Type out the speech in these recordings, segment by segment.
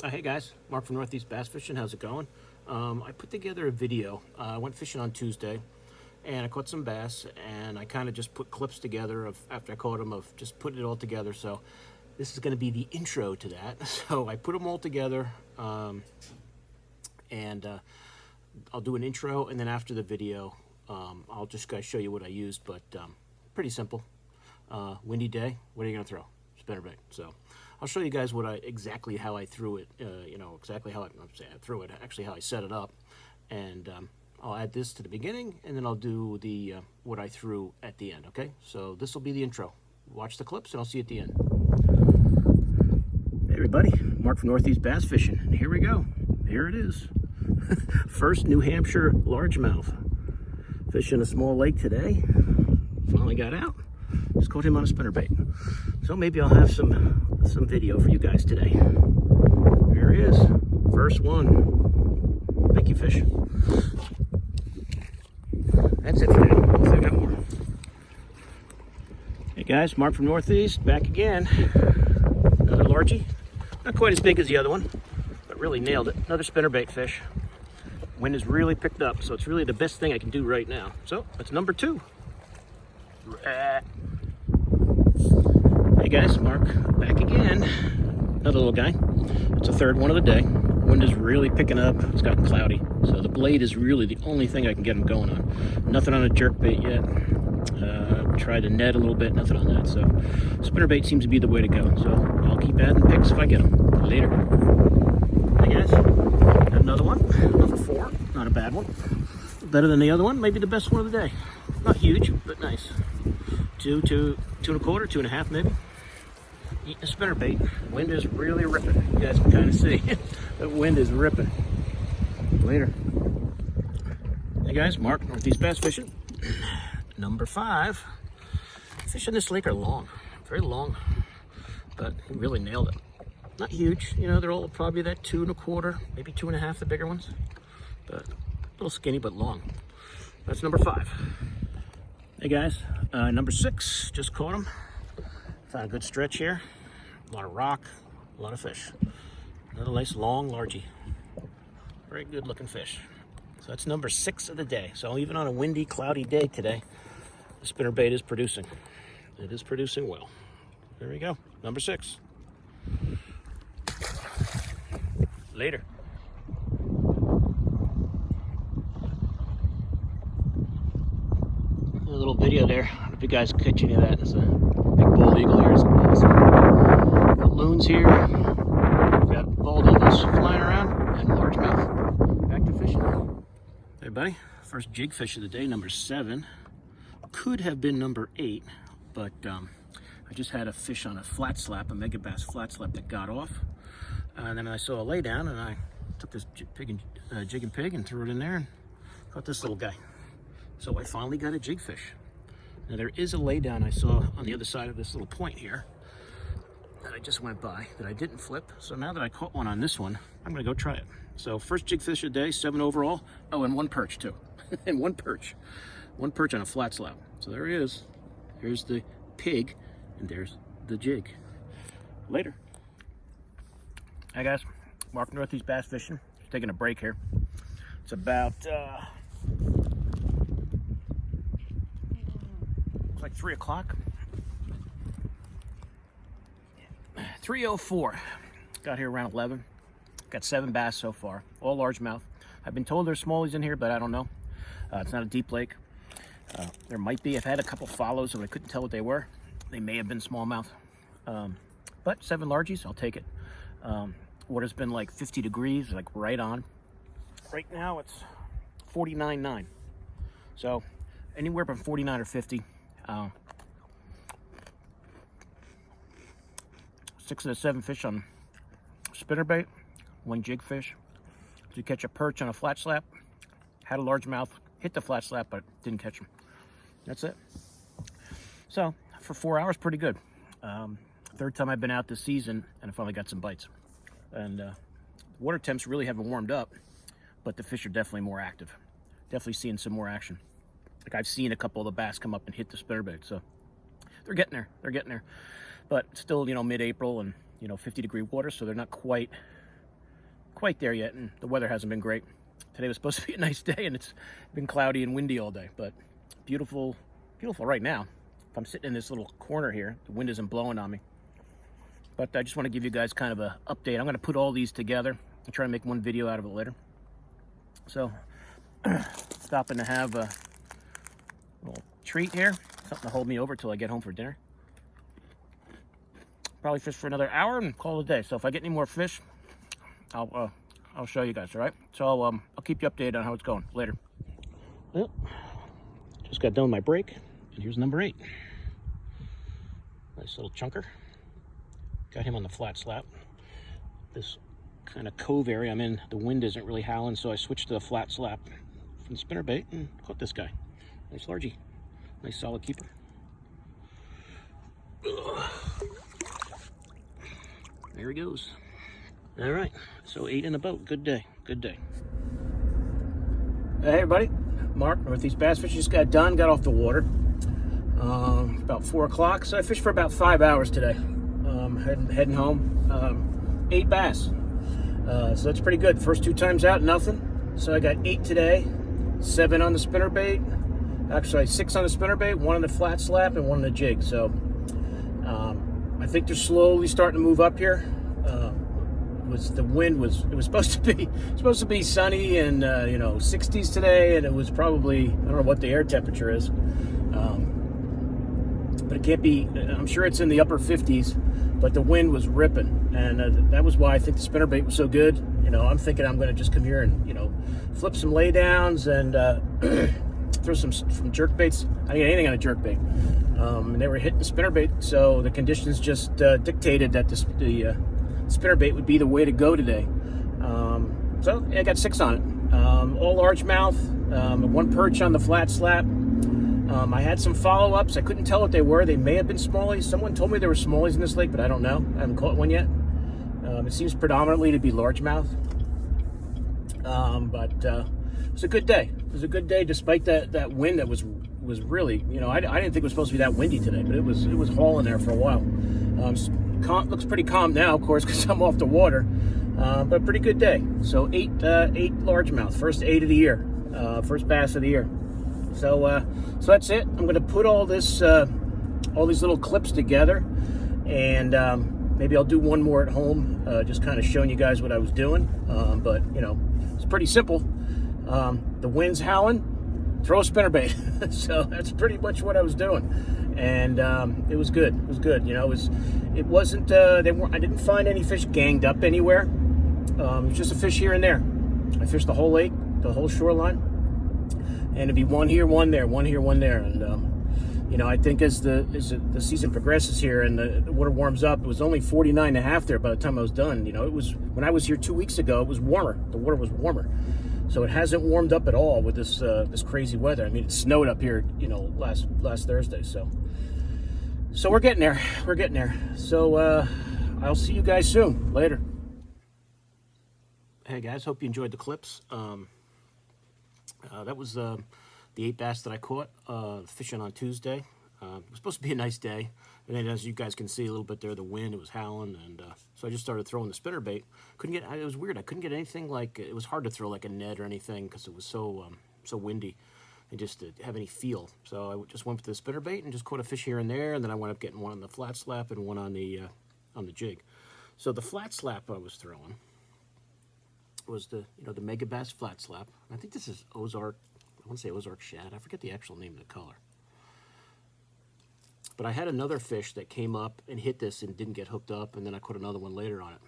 Hey guys, Mark from Northeast Bass Fishing. How's it going? I put together a video. I went fishing on Tuesday, and I caught some bass, and I kind of just put clips together of after I caught them of just putting it all together. So this is going to be the intro to that. So I put them all together, and I'll do an intro, and then after the video, I'll just guys show you what I used. But pretty simple. Windy day. What are you going to throw? Spinnerbait. So I'll show you guys exactly how I threw it, exactly how I threw it, actually how I set it up. And I'll add this to the beginning, and then I'll do the what I threw at the end, okay? So this will be the intro. Watch the clips, and I'll see you at the end. Hey everybody, Mark from Northeast Bass Fishing, and here we go. Here it is. First New Hampshire largemouth. Fishing a small lake today. Finally got out. Just caught him on a spinnerbait. So maybe I'll have some video for you guys today. Here he is, first one. Thank you, fish. That's it for now. Let's I got more. Hey guys, Mark from Northeast, back again. Another largie. Not quite as big as the other one, but really nailed it. Another spinnerbait fish. Wind has really picked up, so it's really the best thing I can do right now. So that's number 2. Hey guys, Mark back again. Another little guy. It's the third one of the day. Wind is really picking up. It's gotten cloudy, so the blade is really the only thing I can get him going on. Nothing on a jerkbait yet. Tried to net a little bit, nothing on that. So spinnerbait seems to be the way to go. So I'll keep adding picks if I get them. Later. Hey guys, got another one. Number 4. Not a bad one. Better than the other one. Maybe the best one of the day. Not huge, but nice. 2 and a quarter, 2.5 maybe. Eating a spinnerbait. Wind is really ripping. You guys can kind of see. The wind is ripping. Later. Hey guys, Mark, Northeast Bass Fishing. Number 5. Fish in this lake are long. Very long. But he really nailed it. Not huge. You know, they're all probably that 2 and a quarter, maybe 2.5, the bigger ones. But a little skinny, but long. That's number 5. Hey guys, number 6, just caught him. Found a good stretch here. A lot of rock, a lot of fish. Another nice long largie. Very good looking fish. So that's number 6 of the day. So even on a windy, cloudy day today, the spinnerbait is producing. It is producing well. There we go, number 6. Later. A little video there. I don't know if you guys catch any of that. It's a big bald eagle here. It's awesome. Got loons here. We've got bald eagles flying around and largemouth. Back to fishing. Hey buddy, first jig fish of the day, number 7. Could have been number 8, but I just had a fish on a flat slap, a mega bass flat slap that got off. And then I saw a lay down, and I took this jig and pig and threw it in there and caught this little guy. So I finally got a jig fish. Now there is a lay down I saw on the other side of this little point here that I just went by that I didn't flip. So now that I caught one on this one, I'm gonna go try it. So first jig fish of the day, 7 overall. Oh, and 1 perch too. And 1 perch. 1 perch on a flat slap. So there he is. Here's the pig, and there's the jig. Later. Hi guys, Mark Northeast Bass Fishing. Just taking a break here. It's about it's like 3 o'clock. 3:04. Got here around 11. Got 7 bass so far, all largemouth. I've been told there's smallies in here, but I don't know. It's not a deep lake. There might be. I've had a couple follows, so I couldn't tell what they were. They may have been smallmouth. But 7 largies, I'll take it. Water's been like 50 degrees, like right on. Right now it's 49.9. So anywhere from 49 or 50. 6 of the 7 fish on spinnerbait, 1 jig fish. To catch a perch on a flat slap. Had a largemouth, hit the flat slap, but didn't catch him. That's it. So for 4 hours, pretty good. Third time I've been out this season, and I finally got some bites. And water temps really haven't warmed up, but the fish are definitely more active. Definitely seeing some more action. Like I've seen a couple of the bass come up and hit the spinnerbait, so they're getting there. They're getting there. But still, you know, mid-April and, you know, 50-degree water, so they're not quite quite there yet, and the weather hasn't been great. Today was supposed to be a nice day, and it's been cloudy and windy all day, but beautiful, beautiful right now. If I'm sitting in this little corner here, the wind isn't blowing on me. But I just want to give you guys kind of an update. I'm going to put all these together and try to make one video out of it later. So, stopping to have a little treat here, something to hold me over till I get home for dinner. Probably fish for another hour and call it a day. So if I get any more fish, I'll show you guys, all right? So I'll keep you updated on how it's going later. Well, just got done with my break, and here's number 8. Nice little chunker. Got him on the flat slap. This kind of cove area I'm in, the wind isn't really howling, so I switched to the flat slap from the spinnerbait and caught this guy. Nice largie. Nice solid keeper. Ugh. There he goes. All right, so 8 in the boat. Good day, good day. Hey everybody, Mark, Northeast Bass Fishing. Just got done, got off the water. About 4 o'clock, so I fished for about 5 hours today. Heading home. 8 bass. So that's pretty good. First 2 times out, nothing. So I got 8 today, 7 on the spinnerbait. Actually, 6 on the spinnerbait, 1 on the flat slap, and 1 on the jig. So I think they're slowly starting to move up here. The wind was supposed to be sunny and 60s today, and it was probably, I don't know what the air temperature is, but it can't be. I'm sure it's in the upper 50s, but the wind was ripping, and that was why I think the spinnerbait was so good. I'm thinking I'm going to just come here and flip some laydowns and throw some jerkbaits. I didn't get anything on a jerkbait. And they were hitting the spinnerbait, so the conditions just dictated that the spinnerbait would be the way to go today. So yeah, I got 6 on it. All largemouth, 1 perch on the flat slap. I had some follow-ups. I couldn't tell what they were. They may have been smallies. Someone told me there were smallies in this lake, but I don't know. I haven't caught one yet. It seems predominantly to be largemouth. But it was a good day. It was a good day despite that wind that was really, I didn't think it was supposed to be that windy today, but it was hauling there for a while. Looks pretty calm now, of course, because I'm off the water, but a pretty good day. So 8 largemouth, first 8 of the year, first bass of the year. So that's it. I'm going to put all these little clips together, and maybe I'll do one more at home, just kind of showing you guys what I was doing. But it's pretty simple. The wind's howling. Throw a spinnerbait. So that's pretty much what I was doing, and it was good. It was good. It wasn't. I didn't find any fish ganged up anywhere. It was just a fish here and there. I fished the whole lake, the whole shoreline, and it'd be one here, one there, one here, one there, and I think as the season progresses here and the water warms up, it was only 49.5 there by the time I was done. It was when I was here 2 weeks ago. It was warmer. The water was warmer. So it hasn't warmed up at all with this crazy weather. I mean, it snowed up here, last Thursday. So we're getting there. We're getting there. So I'll see you guys soon. Later. Hey guys, hope you enjoyed the clips. That was the 8 bass that I caught fishing on Tuesday. It was supposed to be a nice day, and then as you guys can see a little bit there, the wind, it was howling, and so I just started throwing the spinnerbait. It was weird. I couldn't get anything it was hard to throw like a net or anything because it was so windy and just to have any feel. So I just went with the spinnerbait and just caught a fish here and there, and then I wound up getting one on the flat slap and one on the jig. So the flat slap I was throwing was the Mega Bass flat slap. I think this is Ozark. I want to say Ozark shad. I forget the actual name of the color. But I had another fish that came up and hit this and didn't get hooked up, and then I caught another one later on it.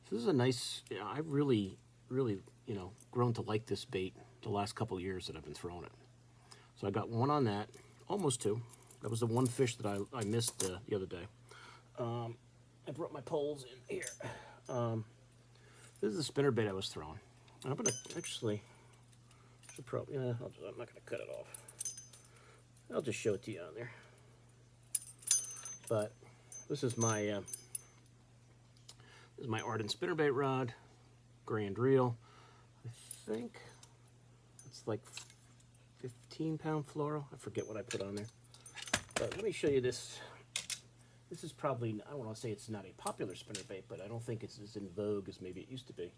So this is a nice, I've really, grown to like this bait the last couple of years that I've been throwing it. So I got 1 on that, almost 2. That was the 1 fish that I missed the other day. I brought my poles in here. This is the spinnerbait I was throwing. I'm going to actually, I'm not going to cut it off. I'll just show it to you on there. But this is my Arden spinnerbait rod, Grand Reel. I think it's like 15-pound fluoro. I forget what I put on there. But let me show you this This is probably, I don't want to say it's not a popular spinnerbait, but I don't think it's as in vogue as maybe it used to be.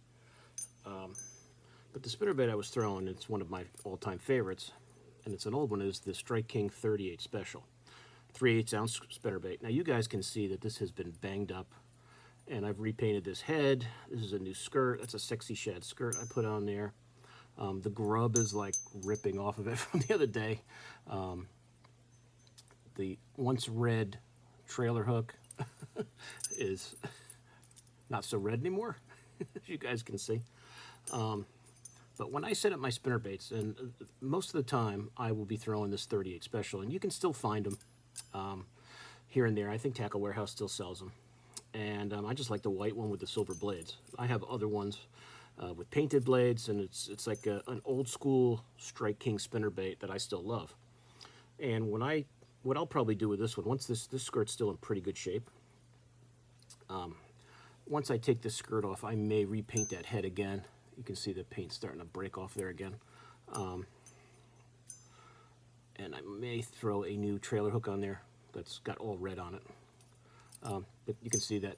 But the spinnerbait I was throwing, it's one of my all-time favorites, and it's an old one, is the Strike King 38 Special. 3/8 ounce spinnerbait. Now you guys can see that this has been banged up, and I've repainted this head. This is a new skirt. That's a sexy shad skirt I put on there. The grub is like ripping off of it from the other day. The once red trailer hook is not so red anymore, as you guys can see. But when I set up my spinnerbaits, and most of the time I will be throwing this 38 Special, and you can still find them here and there. I think Tackle Warehouse still sells them. And I just like the white one with the silver blades. I have other ones with painted blades, and it's like an old school Strike King spinnerbait that I still love. And what I'll probably do with this one, once this skirt's still in pretty good shape, once I take this skirt off, I may repaint that head again. You can see the paint starting to break off there again. And I may throw a new trailer hook on there that's got all red on it. But you can see that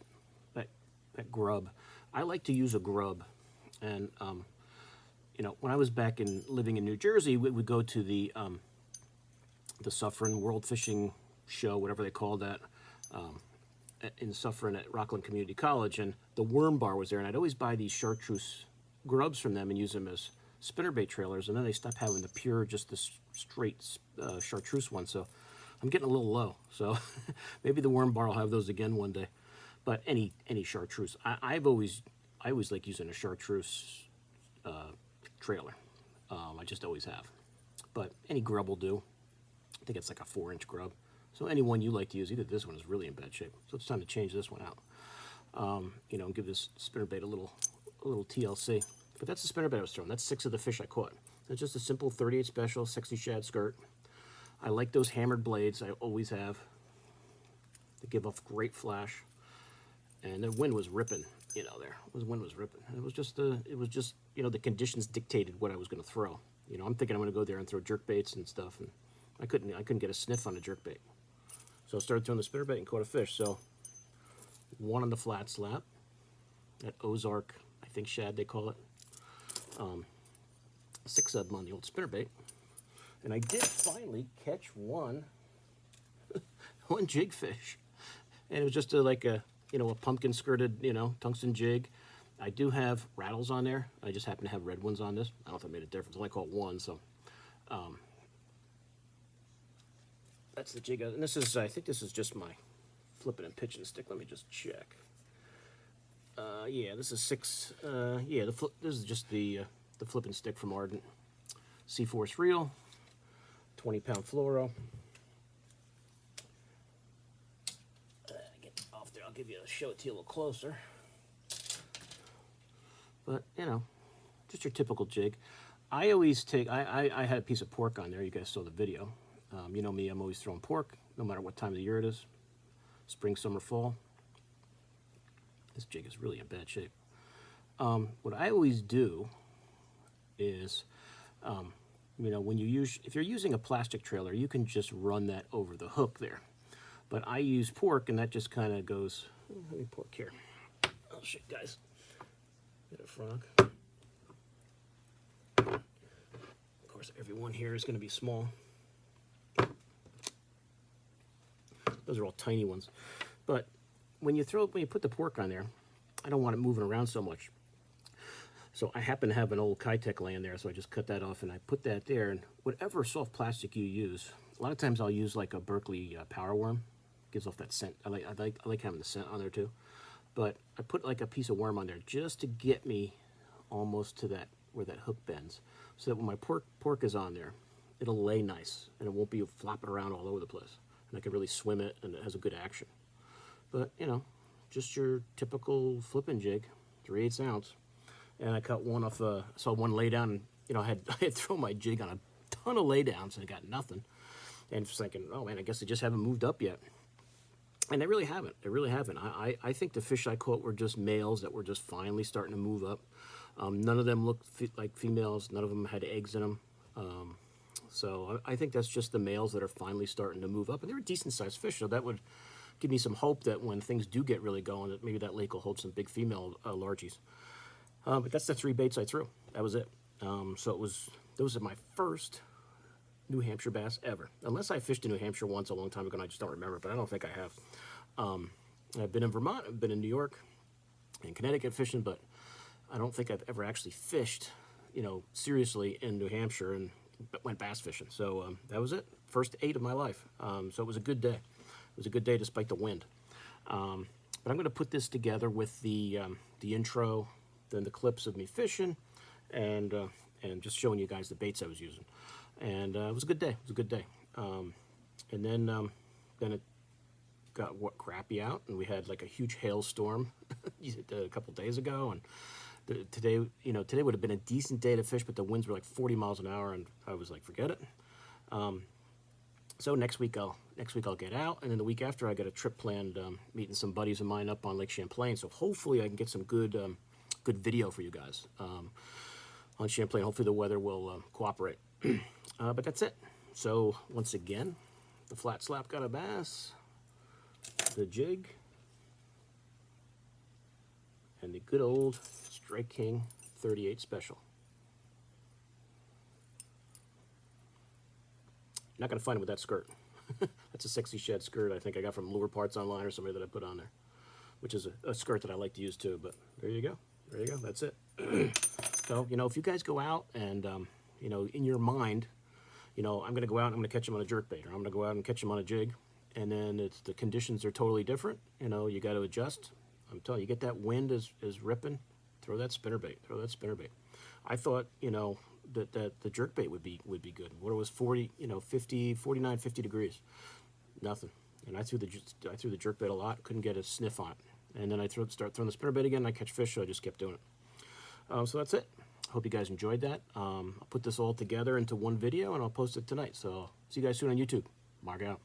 grub. I like to use a grub. And, you know, when I was back living in New Jersey, we would go to the Suffern World Fishing Show, whatever they call that, in Suffern at Rockland Community College, and the Worm Bar was there, and I'd always buy these chartreuse grubs from them and use them as spinnerbait trailers, and then they stopped having the pure, just the straight chartreuse one, so I'm getting a little low, so maybe the Worm Bar will have those again one day. But any chartreuse, I always like using a chartreuse trailer. I just always have. But any grub will do. I think it's like a 4-inch grub. So any one you like to use, either this one is really in bad shape, so it's time to change this one out. You know, and give this spinnerbait a little TLC. But that's the spinnerbait I was throwing. That's 6 of the fish I caught. It's just a simple 38 Special, sexy shad skirt. I like those hammered blades. I always have. They give off great flash. And the wind was ripping, you know, there. The wind was ripping. And it was just, you know, the conditions dictated what I was going to throw. You know, I'm thinking I'm going to go there and throw jerk baits and stuff, and I couldn't get a sniff on a jerk bait. So I started throwing the spinnerbait and caught a fish. So 1 on the flat slap, that Ozark, I think shad they call it. 6 of them on the old spinnerbait. And I did finally catch one jig fish. And it was just like a pumpkin skirted, you know, tungsten jig. I do have rattles on there. I just happen to have red ones on this. I don't know if it made a difference. I only caught one, so that's the jig. And this is, I think this is just my flipping and pitching stick. Let me just check. Yeah, this is 6. Yeah, this is just the flipping stick from Ardent. C-Force reel, 20-pound fluoro. Get off there. I'll show it to you a little closer. But you know, just your typical jig. I always take. I had a piece of pork on there. You guys saw the video. You know me. I'm always throwing pork, no matter what time of the year it is. Spring, summer, fall. This jig is really in bad shape. What I always do is, you know, if you're using a plastic trailer, you can just run that over the hook there. But I use pork, and that just kind of goes. Let me pork here. Oh shit, guys! Get a frog. Of course, everyone here is going to be small. Those are all tiny ones. But when you put the pork on there, I don't want it moving around so much. So I happen to have an old Kitech laying there, so I just cut that off and I put that there. And whatever soft plastic you use, a lot of times I'll use like a Berkeley power worm. Gives off that scent. I like having the scent on there too. But I put like a piece of worm on there just to get me almost to that where that hook bends, so that when my pork is on there, it'll lay nice and it won't be flopping around all over the place. And I can really swim it, and it has a good action. But you know, just your typical flipping jig, 3/8 ounce. And I cut one off. Saw one lay down, and you know, I had thrown my jig on a ton of lay downs and I got nothing. And just thinking, oh man, I guess they just haven't moved up yet. And they really haven't. They really haven't. I think the fish I caught were just males that were just finally starting to move up. None of them looked like females. None of them had eggs in them. So I think that's just the males that are finally starting to move up. And they're a decent-sized fish, so that would give me some hope that when things do get really going, that maybe that lake will hold some big female largies. But that's the 3 baits I threw. That was it. So those are my first New Hampshire bass ever. Unless I fished in New Hampshire once a long time ago and I just don't remember, but I don't think I have. I've been in Vermont, I've been in New York and Connecticut fishing, but I don't think I've ever actually fished, seriously in New Hampshire and went bass fishing. So that was it. First 8 of my life. So it was a good day. It was a good day despite the wind. But I'm going to put this together with the intro, then the clips of me fishing, and just showing you guys the baits I was using. And it was a good day. It was a good day. And then it got crappy out, and we had like a huge hailstorm a couple days ago, and today would have been a decent day to fish, but the winds were like 40 miles an hour, and I was like, forget it. So next week I'll get out, and then the week after I got a trip planned, meeting some buddies of mine up on Lake Champlain. So hopefully I can get some good video for you guys on Champlain. Hopefully the weather will cooperate. But that's it. So once again, the flat slap got a bass, the jig, and the good old Strike King 38 special. You're not going to find it with that skirt. That's a Sexy Shed skirt I think I got from Lure Parts Online or somebody that I put on there, which is a skirt that I like to use too. But there you go. There you go. That's it. So, if you guys go out and, in your mind, I'm going to go out and I'm going to catch them on a jerkbait, or I'm going to go out and catch them on a jig, and then the conditions are totally different. You got to adjust. I'm telling you, get that wind is ripping, throw that spinnerbait. Throw that spinnerbait. I thought, that the jerkbait would be good. What it was 40, 50, 49, 50 degrees. Nothing. And I threw the jerkbait a lot, couldn't get a sniff on it. And then I start throwing the spinnerbait again, and I catch fish, so I just kept doing it. So that's it. Hope you guys enjoyed that. I'll put this all together into one video, and I'll post it tonight. So see you guys soon on YouTube. Mark out.